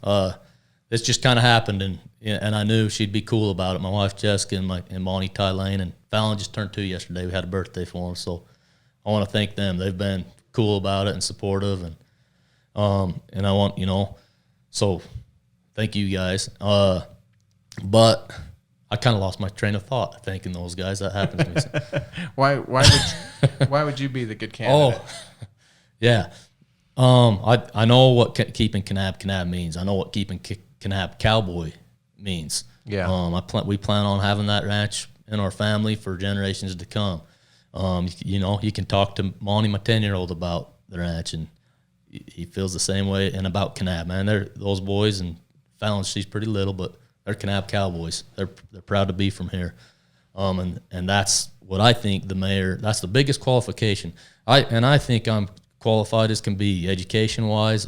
This just kind of happened, and I knew she'd be cool about it. My wife Jessica and Monty Ty Lane, and Fallon just turned 2 yesterday. We had a birthday for them, so I want to thank them. They've been cool about it and supportive, and I want so thank you guys. But I kind of lost my train of thought thanking those guys. That happens to me. Why would you be the good candidate? Oh, yeah. I know what keeping Kanab means. I know what keeping Kanab cowboy means. Yeah. We plan on having that ranch in our family for generations to come. You can talk to Monty, my 10-year-old, about the ranch, and he feels the same way. And about Kanab, man, those boys, and Fallon, she's pretty little, but they're Kanab cowboys. They're proud to be from here. And that's what I think the mayor, that's the biggest qualification. I think I'm qualified as can be education-wise,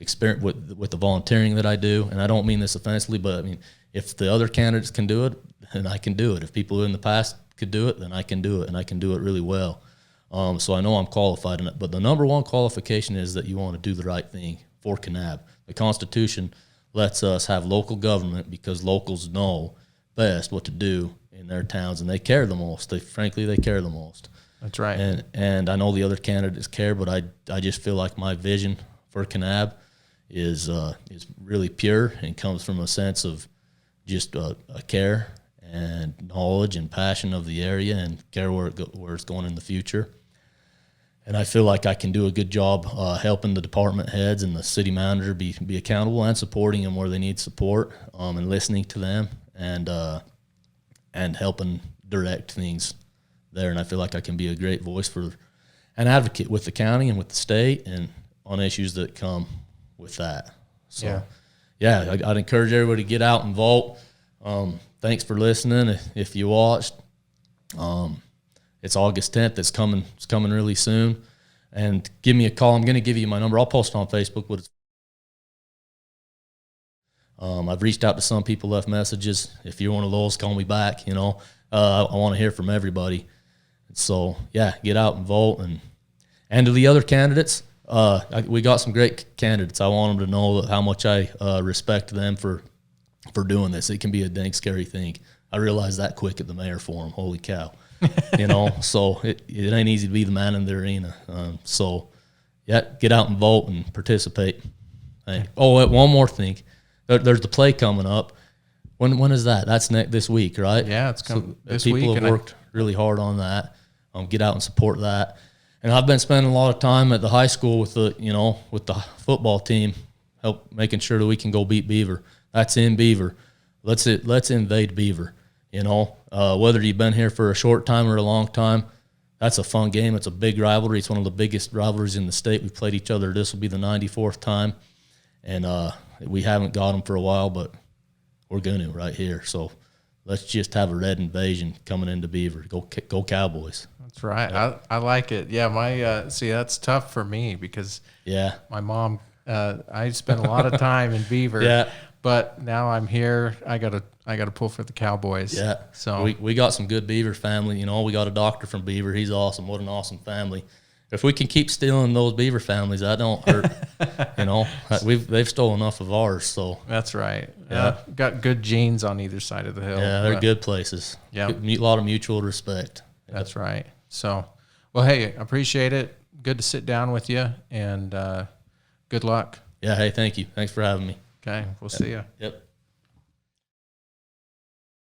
experience with the volunteering that I do. And I don't mean this offensively, but I mean, if the other candidates can do it, then I can do it. If people in the past could do it, then I can do it, and I can do it really well. So I know I'm qualified in it. But the number one qualification is that you want to do the right thing for Kanab. The Constitution lets us have local government because locals know best what to do in their towns, and they care the most. They care the most. That's right. And I know the other candidates care, but I just feel like my vision for Kanab is really pure and comes from a sense of just a care and knowledge and passion of the area and care where it's going in the future. And I feel like I can do a good job helping the department heads and the city manager be accountable and supporting them where they need support, and listening to them and helping direct things there. And I feel like I can be a great voice for an advocate with the county and with the state and on issues that come with that. So, I'd encourage everybody to get out and vote. Thanks for listening. If you watched, it's August 10th. It's coming really soon. And give me a call. I'm going to give you my number. I'll post it on Facebook. But I've reached out to some people, left messages. If you're one of those, call me back. I want to hear from everybody. So, get out and vote. And to the other candidates, we got some great candidates. I want them to know how much I respect them for doing this. It can be a dang scary thing. I realized that quick at the mayor forum. Holy cow. So it ain't easy to be the man in the arena. Get out and vote and participate. One more thing. There's the play coming up. When is that? That's this week, right? Yeah, it's coming this week. People have worked really hard on that. Get out and support that. And I've been spending a lot of time at the high school with the football team, help making sure that we can go beat Beaver. That's in Beaver. Let's invade Beaver. Whether you've been here for a short time or a long time, that's a fun game. It's a big rivalry. It's one of the biggest rivalries in the state. We've played each other. This will be the 94th time. and we haven't got them for a while, but we're going to right here. So let's just have a red invasion coming into Beaver. Go Cowboys. That's right. Yeah. I like it. Yeah, my see, that's tough for me because my mom. I spent a lot of time in Beaver. Yeah. But now I'm here. I gotta pull for the Cowboys. Yeah. So we got some good Beaver family. You know, we got a doctor from Beaver. He's awesome. What an awesome family. If we can keep stealing those Beaver families, that don't hurt. You know, they've stolen enough of ours. So that's right. Yeah. Got good genes on either side of the hill. Yeah, they're good places. Yeah. A lot of mutual respect. That's right. So, well, hey, appreciate it. Good to sit down with you, and good luck. Yeah. Hey, thank you. Thanks for having me. Okay. We'll see you. Yep.